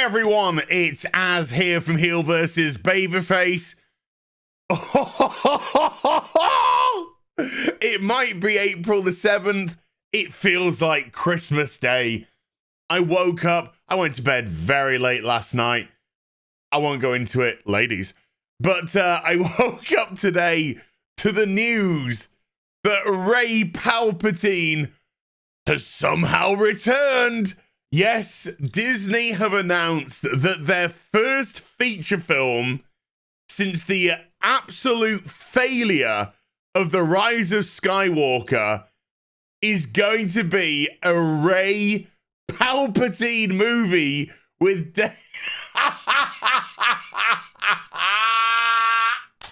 Hi everyone, it's Az here from HeelvsBabyface. It might be April the 7th. It feels like Christmas Day. I woke up, I went to bed very late last night. I won't go into it, ladies. But I woke up today to the news that Rey Palpatine has somehow returned. Yes, Disney have announced that their first feature film since the absolute failure of The Rise of Skywalker is going to be a Rey Palpatine movie with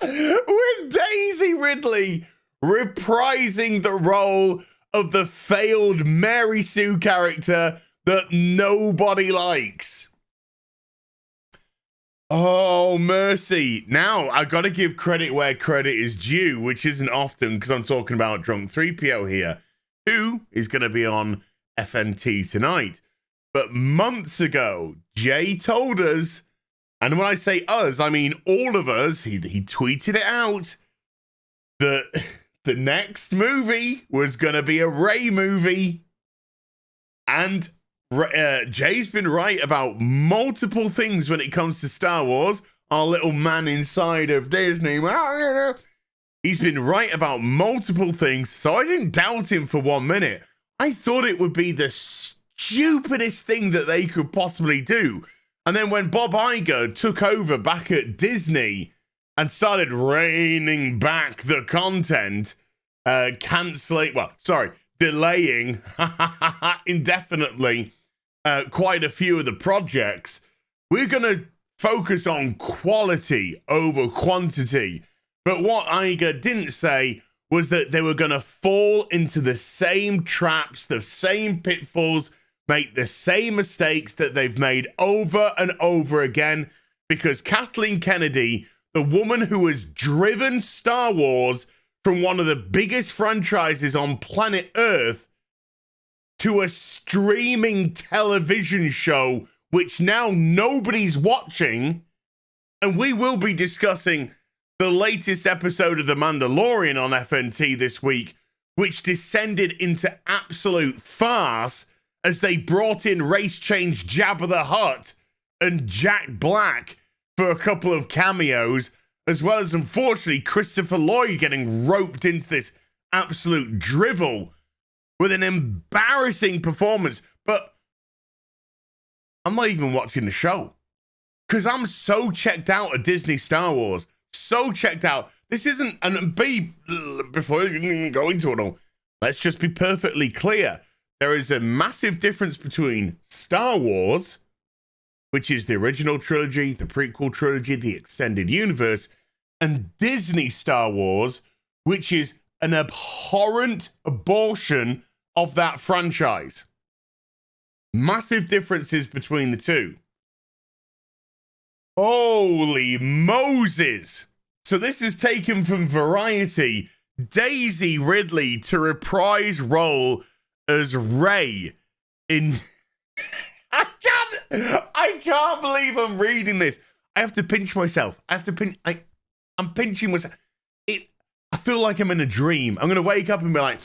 with Daisy Ridley reprising the role of the failed Mary Sue character that nobody likes. Oh, mercy. Now, I got to give credit where credit is due, which isn't often because I'm talking about Drunk 3PO here, who is going to be on FNT tonight. But months ago, Jay told us, and when I say us, I mean all of us, he tweeted it out, that the next movie was going to be a Rey movie. And Jay's been right about multiple things when it comes to Star Wars. Our little man inside of Disney. He's been right about multiple things, so I didn't doubt him for 1 minute. I thought it would be the stupidest thing that they could possibly do. And then when Bob Iger took over back at Disney and started reining back the content, delaying indefinitely quite a few of the projects, we're going to focus on quality over quantity. But what Iger didn't say was that they were going to fall into the same traps, the same pitfalls, make the same mistakes that they've made over and over again, because Kathleen Kennedy, the woman who has driven Star Wars from one of the biggest franchises on planet Earth to a streaming television show, which now nobody's watching, and we will be discussing the latest episode of The Mandalorian on FNT this week, which descended into absolute farce as they brought in race change Jabba the Hutt and Jack Black for a couple of cameos, as well as, unfortunately, Christopher Lloyd getting roped into this absolute drivel with an embarrassing performance. But I'm not even watching the show because I'm so checked out of Disney Star Wars. So checked out. This isn't, and B, before you even go into it all, let's just be perfectly clear. There is a massive difference between Star Wars, which is the original trilogy, the prequel trilogy, the extended universe, and Disney Star Wars, which is an abhorrent abortion of that franchise. Massive differences between the two. Holy Moses! So this is taken from Variety. Daisy Ridley to reprise role as Rey in... I can't believe I'm reading this. I have to pinch myself. I'm pinching myself. I feel like I'm in a dream. I'm going to wake up and be like,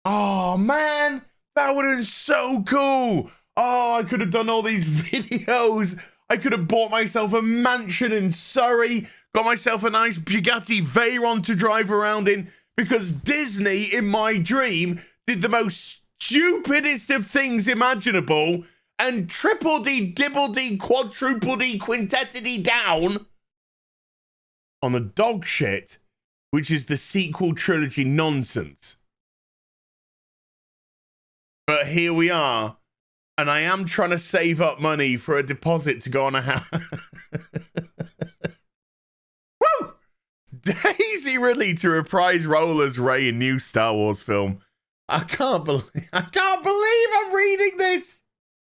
oh man, that would have been so cool. Oh, I could have done all these videos. I could have bought myself a mansion in Surrey, got myself a nice Bugatti Veyron to drive around in, because Disney, in my dream, did the most stupidest of things imaginable and triple-D, dibble-D, quadruple-D, quintet-D down on the dog shit, which is the sequel trilogy nonsense. But here we are, and I am trying to save up money for a deposit to go on a house. Woo! Daisy Ridley to reprise role as Rey in new Star Wars film. I can't believe I'm reading this.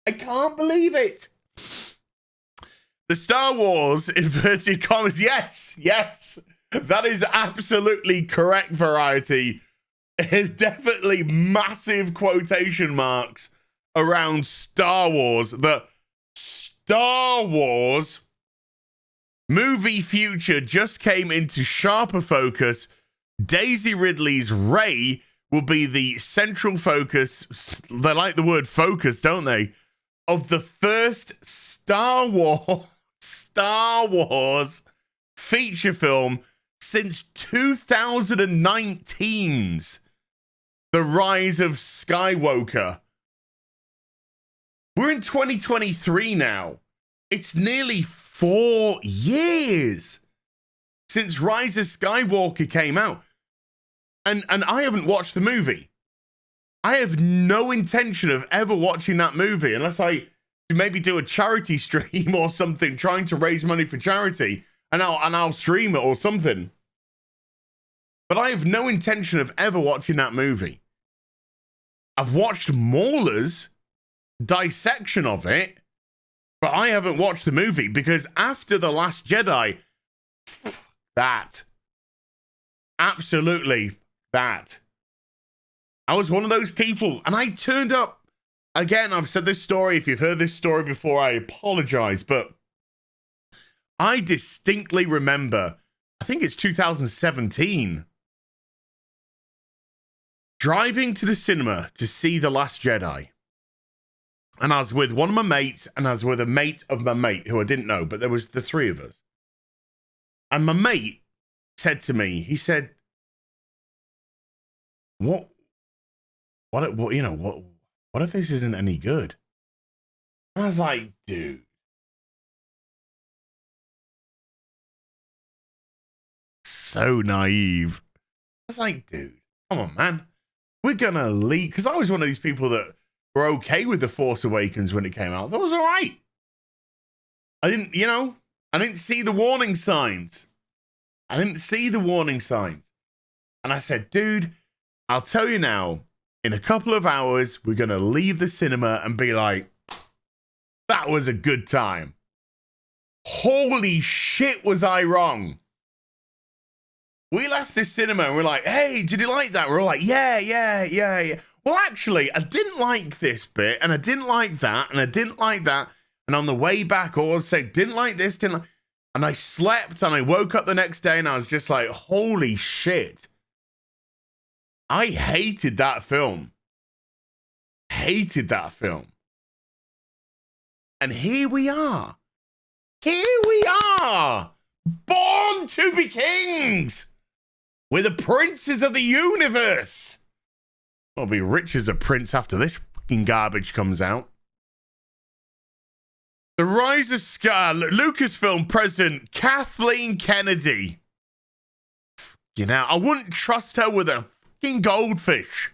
I can't believe it. The Star Wars inverted commas. Yes. That is absolutely correct, Variety. It's definitely massive quotation marks around Star Wars. The Star Wars movie future just came into sharper focus. Daisy Ridley's Rey will be the central focus. They like the word focus, don't they? Of the first Star Wars feature film since 2019's The Rise of Skywalker. We're in 2023 now. It's nearly 4 years since Rise of Skywalker came out. And I haven't watched the movie. I have no intention of ever watching that movie unless I maybe do a charity stream or something, trying to raise money for charity, and I'll stream it or something. But I have no intention of ever watching that movie. I've watched Mauler's dissection of it, but I haven't watched the movie because after The Last Jedi, that. Absolutely that. I was one of those people, and I turned up. Again, I've said this story. If you've heard this story before, I apologize, but I distinctly remember, I think it's 2017, driving to the cinema to see The Last Jedi. And I was with one of my mates, and I was with a mate of my mate who I didn't know, but there was the three of us. And my mate said to me, he said, what if this isn't any good? And I was like, dude. So naive. I was like, dude, come on, man. We're gonna leave. Because I was one of these people that were okay with The Force Awakens when it came out. That was all right. I didn't see the warning signs. And I said, dude, I'll tell you now, in a couple of hours, we're going to leave the cinema and be like, that was a good time. Holy shit, was I wrong. We left the cinema and we're like, hey, did you like that? We're all like, yeah. Well, actually, I didn't like this bit, and I didn't like that, and I didn't like that. And on the way back, all said, didn't like this, didn't like. And I slept, and I woke up the next day, and I was just like, holy shit. I hated that film. And here we are. Born to be kings. We're the princes of the universe. I'll be rich as a prince after this fucking garbage comes out. The Rise of Lucasfilm president Kathleen Kennedy. I wouldn't trust her with a fucking goldfish.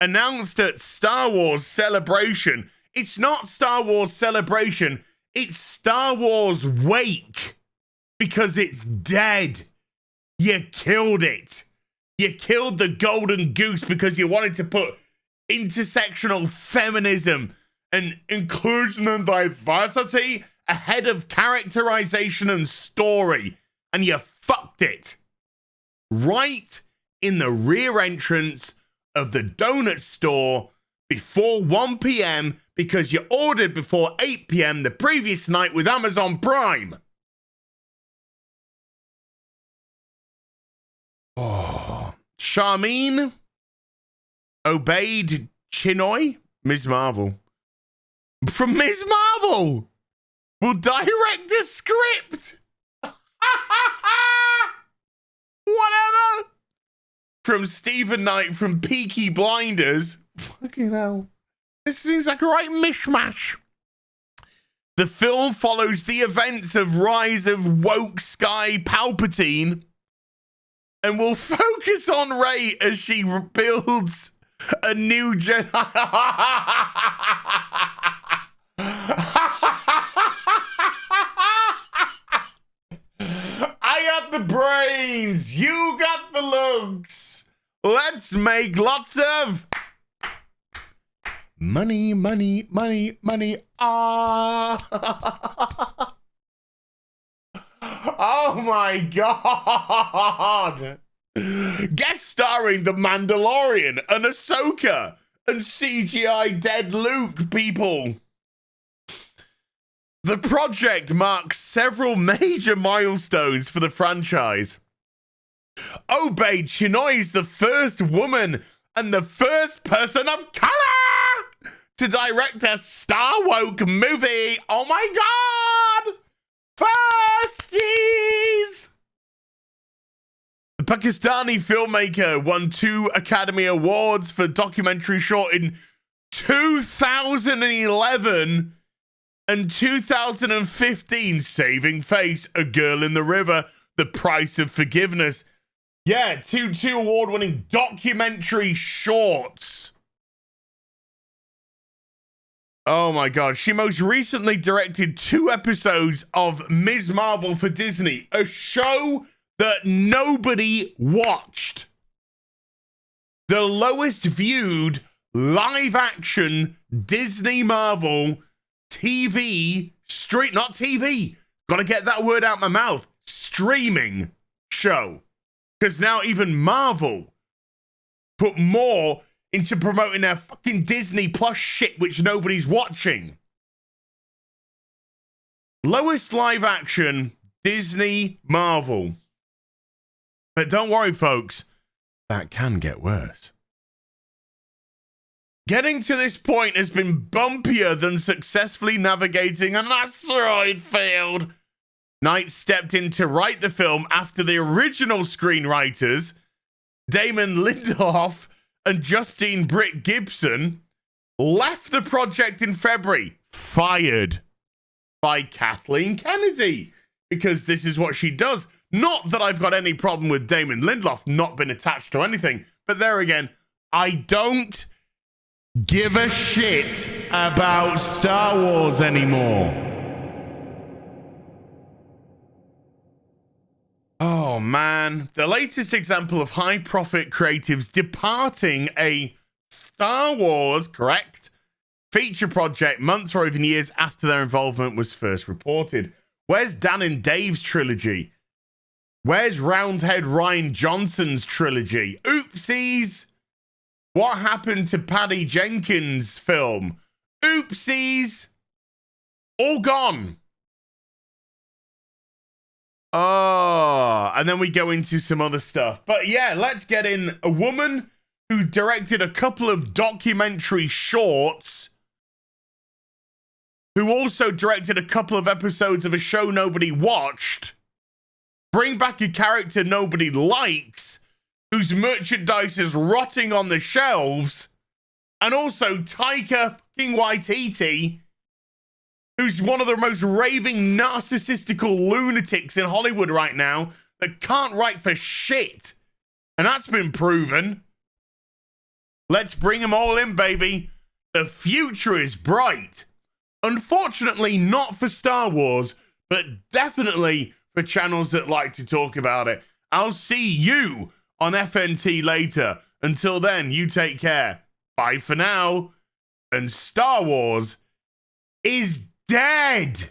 Announced at Star Wars Celebration. It's not Star Wars Celebration. It's Star Wars Wake. Because it's dead. You killed it. You killed the golden goose because you wanted to put intersectional feminism and inclusion and diversity ahead of characterization and story. And you fucked it. Right in the rear entrance of the donut store before 1 p.m. because you ordered before 8 p.m. the previous night with Amazon Prime. Oh, Charmine Obaid Chinoy, Ms. Marvel. From Ms. Marvel will direct a script. Whatever. From Stephen Knight from Peaky Blinders. Fucking hell. This seems like a right mishmash. The film follows the events of Rise of Woke Sky Palpatine and will focus on Rey as she builds a new Jedi. I got the brains. You got the looks. Let's make lots of money. Ah. Oh my God. Guest starring The Mandalorian and Ahsoka and CGI dead Luke, people. The project marks several major milestones for the franchise. Obey Chinoy is the first woman and the first person of color to direct a Star Woke movie. Oh my God! Firsties! The Pakistani filmmaker won 2 Academy Awards for documentary short in 2011 and 2015. Saving Face, A Girl in the River, The Price of Forgiveness. Yeah, two award-winning documentary shorts. Oh my God. She most recently directed 2 episodes of Ms. Marvel for Disney, a show that nobody watched. The lowest viewed live-action Disney Marvel TV, not TV, gotta get that word out my mouth, streaming show. Because now even Marvel put more into promoting their fucking Disney Plus shit, which nobody's watching. Lowest live action, Disney Marvel. But don't worry, folks, that can get worse. Getting to this point has been bumpier than successfully navigating an asteroid field. Knight stepped in to write the film after the original screenwriters, Damon Lindelof and Justine Britt Gibson, left the project in February, fired by Kathleen Kennedy, because this is what she does. Not that I've got any problem with Damon Lindelof not being attached to anything, but there again, I don't give a shit about Star Wars anymore. Oh man, the latest example of high-profit creatives departing a Star Wars, correct, feature project months or even years after their involvement was first reported. Where's Dan and Dave's trilogy? Where's Roundhead Ryan Johnson's trilogy? Oopsies! What happened to Patty Jenkins' film? Oopsies! All gone. Oh, and then we go into some other stuff. But yeah, let's get in a woman who directed a couple of documentary shorts, who also directed a couple of episodes of a show nobody watched, bring back a character nobody likes, whose merchandise is rotting on the shelves, and also Taika fucking Waititi, who's one of the most raving narcissistical lunatics in Hollywood right now that can't write for shit. And that's been proven. Let's bring them all in, baby. The future is bright. Unfortunately, not for Star Wars, but definitely for channels that like to talk about it. I'll see you on FNT later. Until then, you take care. Bye for now. And Star Wars is dead.